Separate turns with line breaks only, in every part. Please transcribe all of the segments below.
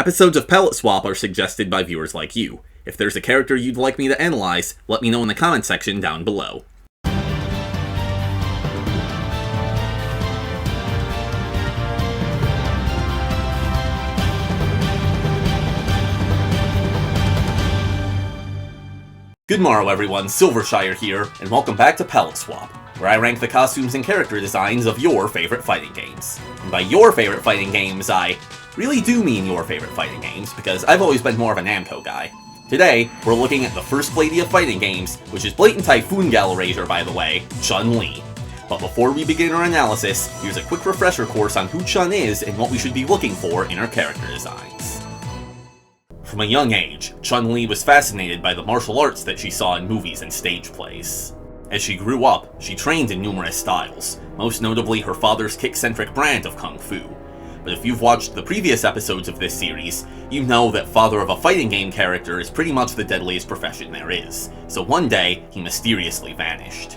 Episodes of Palette Swap are suggested by viewers like you. If there's a character you'd like me to analyze, let me know in the comment section down below. Good morrow everyone, Silvershire here, and welcome back to Palette Swap, where I rank the costumes and character designs of your favorite fighting games. And by your favorite fighting games, I really do mean your favorite fighting games, because I've always been more of a Namco guy. Today, we're looking at the first lady of fighting games, which is Blatant Typhoon Galerator by the way, Chun-Li. But before we begin our analysis, here's a quick refresher course on who Chun is and what we should be looking for in her character designs. From a young age, Chun-Li was fascinated by the martial arts that she saw in movies and stage plays. As she grew up, she trained in numerous styles, most notably her father's kick-centric brand of Kung Fu. But if you've watched the previous episodes of this series, you know that father of a fighting game character is pretty much the deadliest profession there is, so one day, he mysteriously vanished.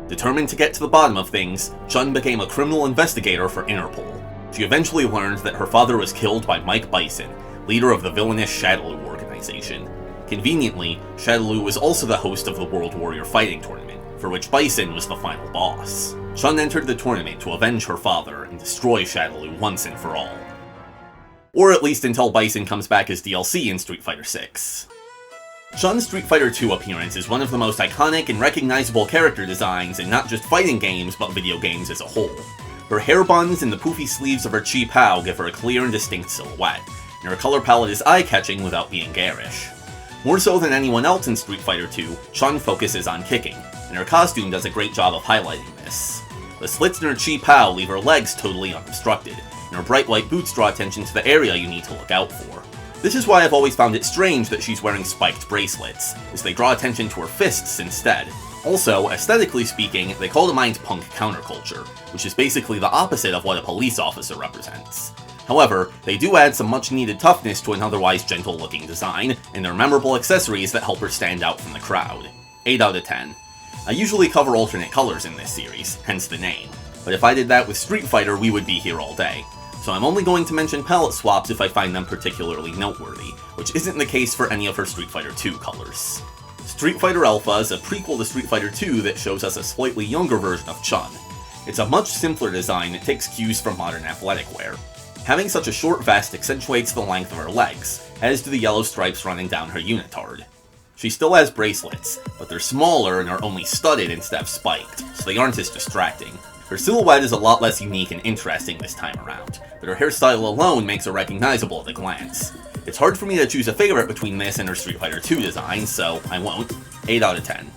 Determined to get to the bottom of things, Chun became a criminal investigator for Interpol. She eventually learned that her father was killed by Mike Bison, leader of the villainous Shadowloo organization. Conveniently, Shadowloo was also the host of the World Warrior Fighting Tournament, for which Bison was the final boss. Chun entered the tournament to avenge her father and destroy Shadowloo once and for all. Or at least until Bison comes back as DLC in Street Fighter VI. Chun's Street Fighter II appearance is one of the most iconic and recognizable character designs in not just fighting games, but video games as a whole. Her hair buns and the poofy sleeves of her qipaos give her a clear and distinct silhouette, and her color palette is eye-catching without being garish. More so than anyone else in Street Fighter II, Chun focuses on kicking, and her costume does a great job of highlighting this. The slits in her qipaos leave her legs totally unobstructed, and her bright white boots draw attention to the area you need to look out for. This is why I've always found it strange that she's wearing spiked bracelets, as they draw attention to her fists instead. Also, aesthetically speaking, they call to mind punk counterculture, which is basically the opposite of what a police officer represents. However, they do add some much-needed toughness to an otherwise gentle-looking design, and they're memorable accessories that help her stand out from the crowd. 8 out of 10. I usually cover alternate colors in this series, hence the name, but if I did that with Street Fighter we would be here all day, so I'm only going to mention palette swaps if I find them particularly noteworthy, which isn't the case for any of her Street Fighter II colors. Street Fighter Alpha is a prequel to Street Fighter II that shows us a slightly younger version of Chun. It's a much simpler design that takes cues from modern athletic wear. Having such a short vest accentuates the length of her legs, as do the yellow stripes running down her unitard. She still has bracelets, but they're smaller and are only studded instead of spiked, so they aren't as distracting. Her silhouette is a lot less unique and interesting this time around, but her hairstyle alone makes her recognizable at a glance. It's hard for me to choose a favorite between this and her Street Fighter II design, so I won't. 8 out of 10.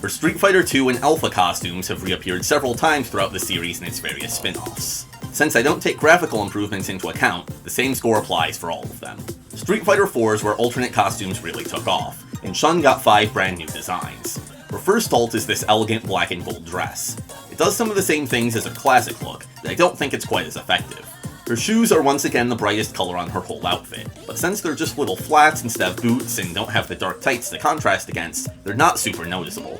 Her Street Fighter II and Alpha costumes have reappeared several times throughout the series and its various spin-offs. Since I don't take graphical improvements into account, the same score applies for all of them. Street Fighter IV is where alternate costumes really took off, and Chun got 5 brand new designs. Her first ult is this elegant black and gold dress. It does some of the same things as her classic look, but I don't think it's quite as effective. Her shoes are once again the brightest color on her whole outfit, but since they're just little flats instead of boots and don't have the dark tights to contrast against, they're not super noticeable.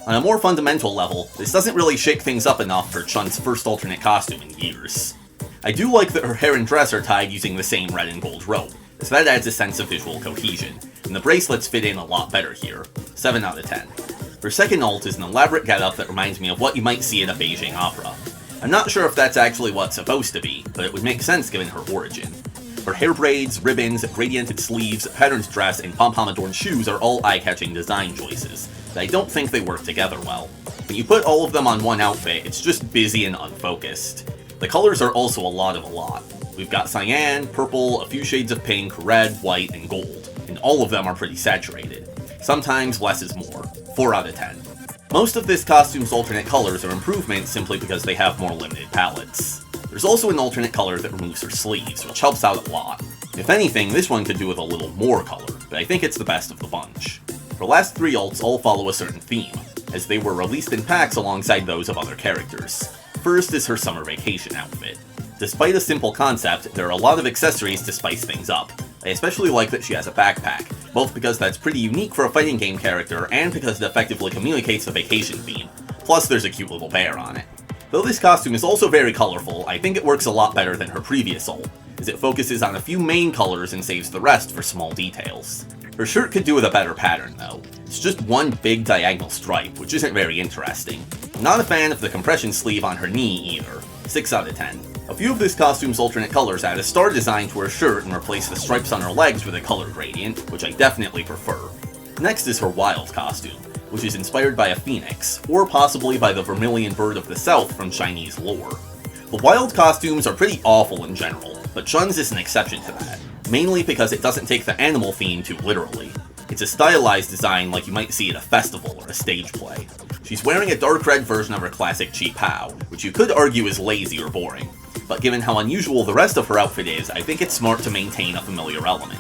On a more fundamental level, this doesn't really shake things up enough for Chun's first alternate costume in years. I do like that her hair and dress are tied using the same red and gold rope, as that adds a sense of visual cohesion, and the bracelets fit in a lot better here. 7 out of 10. Her second ult is an elaborate getup that reminds me of what you might see at a Beijing opera. I'm not sure if that's actually what it's supposed to be, but it would make sense given her origin. Her hair braids, ribbons, gradiented sleeves, patterned dress, and pom-pom-adorned shoes are all eye-catching design choices, but I don't think they work together well. When you put all of them on one outfit, it's just busy and unfocused. The colors are also a lot of a lot. We've got cyan, purple, a few shades of pink, red, white, and gold, and all of them are pretty saturated. Sometimes less is more. 4 out of 10. Most of this costume's alternate colors are improvements simply because they have more limited palettes. There's also an alternate color that removes her sleeves, which helps out a lot. If anything, this one could do with a little more color, but I think it's the best of the bunch. Her last 3 ults all follow a certain theme, as they were released in packs alongside those of other characters. First is her summer vacation outfit. Despite a simple concept, there are a lot of accessories to spice things up. I especially like that she has a backpack, both because that's pretty unique for a fighting game character and because it effectively communicates the vacation theme. Plus there's a cute little bear on it. Though this costume is also very colorful, I think it works a lot better than her previous ult, as it focuses on a few main colors and saves the rest for small details. Her shirt could do with a better pattern though. It's just one big diagonal stripe, which isn't very interesting. I'm not a fan of the compression sleeve on her knee either. 6 out of 10. A few of this costume's alternate colors add a star design to her shirt and replace the stripes on her legs with a color gradient, which I definitely prefer. Next is her wild costume, which is inspired by a phoenix, or possibly by the vermilion bird of the south from Chinese lore. The wild costumes are pretty awful in general, but Chun's is an exception to that, mainly because it doesn't take the animal theme too literally. It's a stylized design like you might see at a festival or a stage play. She's wearing a dark red version of her classic qipaos, which you could argue is lazy or boring, but given how unusual the rest of her outfit is, I think it's smart to maintain a familiar element.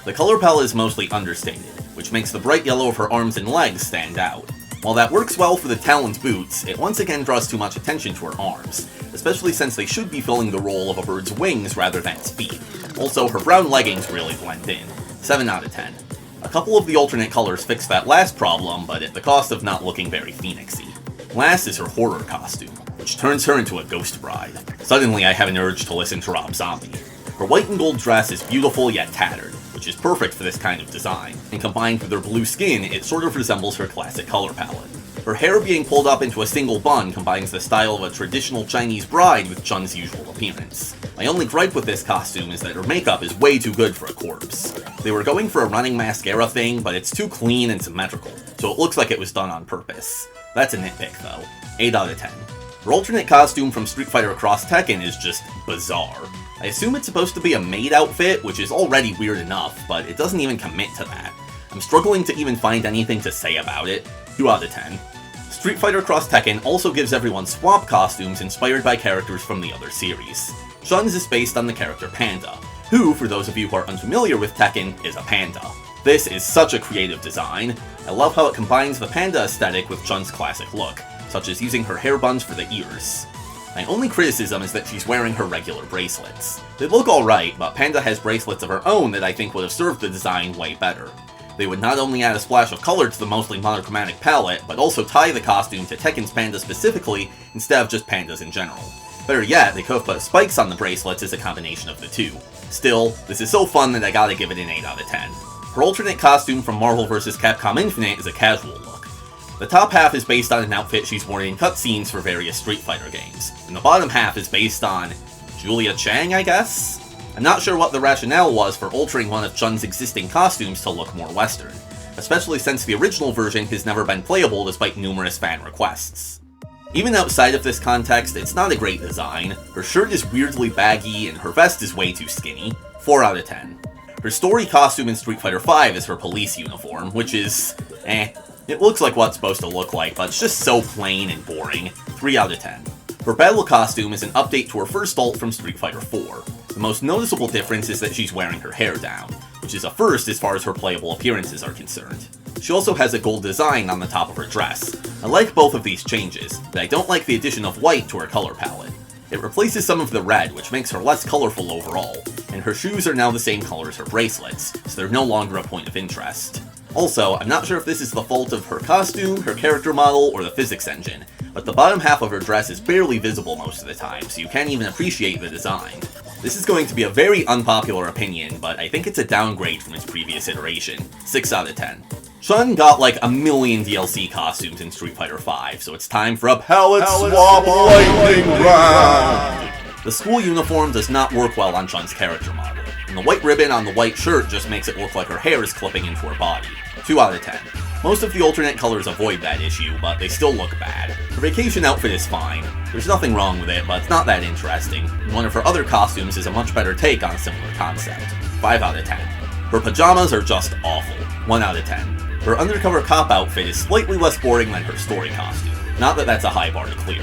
The color palette is mostly understated, which makes the bright yellow of her arms and legs stand out. While that works well for the taloned boots, it once again draws too much attention to her arms, especially since they should be filling the role of a bird's wings rather than its feet. Also, her brown leggings really blend in. 7 out of 10. A couple of the alternate colors fix that last problem, but at the cost of not looking very phoenixy. Last is her horror costume, which turns her into a ghost bride. Suddenly I have an urge to listen to Rob Zombie. Her white and gold dress is beautiful yet tattered, which is perfect for this kind of design, and combined with her blue skin, it sort of resembles her classic color palette. Her hair being pulled up into a single bun combines the style of a traditional Chinese bride with Chun's usual appearance. My only gripe with this costume is that her makeup is way too good for a corpse. They were going for a running mascara thing, but it's too clean and symmetrical, so it looks like it was done on purpose. That's a nitpick though. 8 out of 10. Her alternate costume from Street Fighter Cross Tekken is just bizarre. I assume it's supposed to be a maid outfit, which is already weird enough, but it doesn't even commit to that. I'm struggling to even find anything to say about it. 2 out of 10. Street Fighter Cross Tekken also gives everyone swap costumes inspired by characters from the other series. Chun's is based on the character Panda, who, for those of you who are unfamiliar with Tekken, is a panda. This is such a creative design. I love how it combines the panda aesthetic with Chun's classic look, such as using her hair buns for the ears. My only criticism is that she's wearing her regular bracelets. They look alright, but Panda has bracelets of her own that I think would have served the design way better. They would not only add a splash of color to the mostly monochromatic palette, but also tie the costume to Tekken's panda specifically, instead of just pandas in general. Better yet, they could have put spikes on the bracelets as a combination of the two. Still, this is so fun that I gotta give it an 8 out of 10. Her alternate costume from Marvel vs. Capcom Infinite is a casual look. The top half is based on an outfit she's worn in cutscenes for various Street Fighter games, and the bottom half is based on Julia Chang, I guess? I'm not sure what the rationale was for altering one of Chun's existing costumes to look more Western, especially since the original version has never been playable despite numerous fan requests. Even outside of this context, it's not a great design. Her shirt is weirdly baggy and her vest is way too skinny. 4 out of 10. Her story costume in Street Fighter V is her police uniform, which is It looks like what it's supposed to look like, but it's just so plain and boring. 3 out of 10. Her battle costume is an update to her first ult from Street Fighter IV. The most noticeable difference is that she's wearing her hair down, which is a first as far as her playable appearances are concerned. She also has a gold design on the top of her dress. I like both of these changes, but I don't like the addition of white to her color palette. It replaces some of the red, which makes her less colorful overall, and her shoes are now the same color as her bracelets, so they're no longer a point of interest. Also, I'm not sure if this is the fault of her costume, her character model, or the physics engine, but the bottom half of her dress is barely visible most of the time, so you can't even appreciate the design. This is going to be a very unpopular opinion, but I think it's a downgrade from its previous iteration. 6 out of 10. Chun got like a million DLC costumes in Street Fighter V, so it's time for a palette swap lightning round! The school uniform does not work well on Chun's character model, and the white ribbon on the white shirt just makes it look like her hair is clipping into her body. 2 out of 10. Most of the alternate colors avoid that issue, but they still look bad. Her vacation outfit is fine. There's nothing wrong with it, but it's not that interesting. One of her other costumes is a much better take on a similar concept. 5 out of 10. Her pajamas are just awful. 1 out of 10. Her undercover cop outfit is slightly less boring than her story costume. Not that that's a high bar to clear.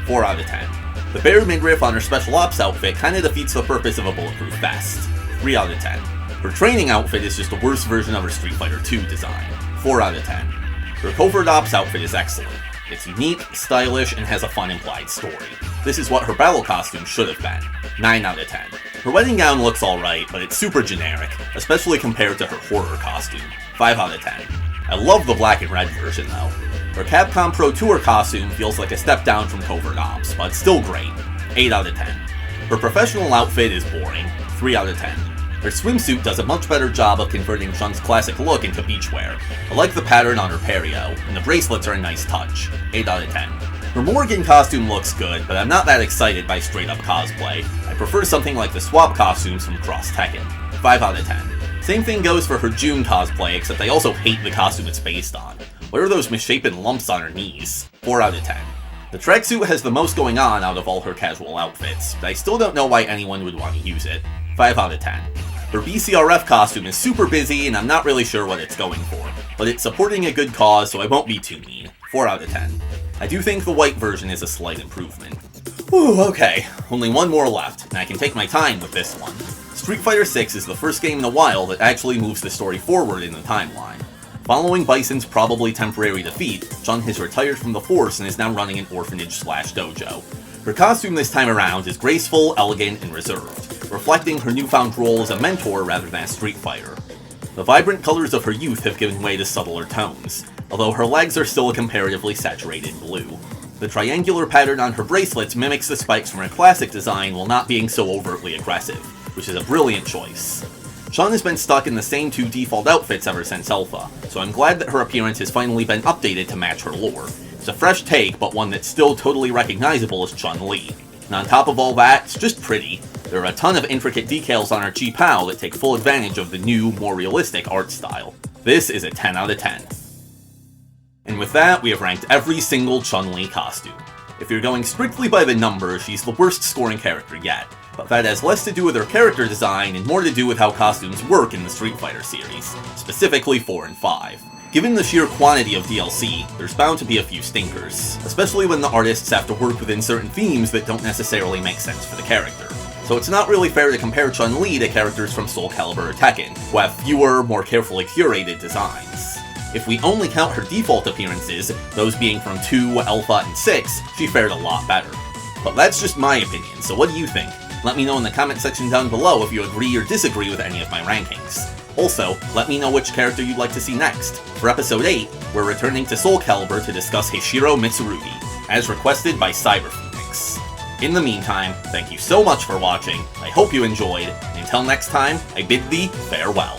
4 out of 10. The bare midriff on her special ops outfit kinda defeats the purpose of a bulletproof vest. 3 out of 10. Her training outfit is just a worse version of her Street Fighter II design. 4 out of 10. Her covert ops outfit is excellent. It's unique, stylish, and has a fun implied story. This is what her battle costume should have been. 9 out of 10. Her wedding gown looks alright, but it's super generic, especially compared to her horror costume. 5 out of 10. I love the black and red version though. Her Capcom Pro Tour costume feels like a step down from Covert Ops, but still great. 8 out of 10. Her professional outfit is boring. 3 out of 10. Her swimsuit does a much better job of converting Chun's classic look into beachwear. I like the pattern on her perio, and the bracelets are a nice touch. 8 out of 10. Her Morgan costume looks good, but I'm not that excited by straight-up cosplay. I prefer something like the swap costumes from Cross Tekken. 5 out of 10. Same thing goes for her June cosplay, except I also hate the costume it's based on. What are those misshapen lumps on her knees? 4 out of 10. The tracksuit has the most going on out of all her casual outfits, but I still don't know why anyone would want to use it. 5 out of 10. Her BCRF costume is super busy and I'm not really sure what it's going for, but it's supporting a good cause so I won't be too mean. 4 out of 10. I do think the white version is a slight improvement. Whew, okay, only one more left, and I can take my time with this one. Street Fighter VI is the first game in a while that actually moves the story forward in the timeline. Following Bison's probably temporary defeat, Chun has retired from the force and is now running an orphanage/dojo. Her costume this time around is graceful, elegant, and reserved, reflecting her newfound role as a mentor rather than a street fighter. The vibrant colors of her youth have given way to subtler tones, although her legs are still a comparatively saturated blue. The triangular pattern on her bracelets mimics the spikes from her classic design while not being so overtly aggressive, which is a brilliant choice. Chun has been stuck in the same 2 default outfits ever since Alpha, so I'm glad that her appearance has finally been updated to match her lore. It's a fresh take, but one that's still totally recognizable as Chun-Li. And on top of all that, it's just pretty. There are a ton of intricate decals on her qipaos that take full advantage of the new, more realistic art style. This is a 10 out of 10. And with that, we have ranked every single Chun-Li costume. If you're going strictly by the numbers, she's the worst scoring character yet, but that has less to do with her character design and more to do with how costumes work in the Street Fighter series, specifically 4 and 5. Given the sheer quantity of DLC, there's bound to be a few stinkers, especially when the artists have to work within certain themes that don't necessarily make sense for the character. So it's not really fair to compare Chun-Li to characters from Soulcalibur or Tekken, who have fewer, more carefully curated designs. If we only count her default appearances, those being from 2, Alpha, and 6, she fared a lot better. But that's just my opinion, so what do you think? Let me know in the comment section down below if you agree or disagree with any of my rankings. Also, let me know which character you'd like to see next. For episode 8, we're returning to Soulcalibur to discuss Heishiro Mitsurugi, as requested by CyberPhoenix. In the meantime, thank you so much for watching, I hope you enjoyed, and until next time, I bid thee farewell.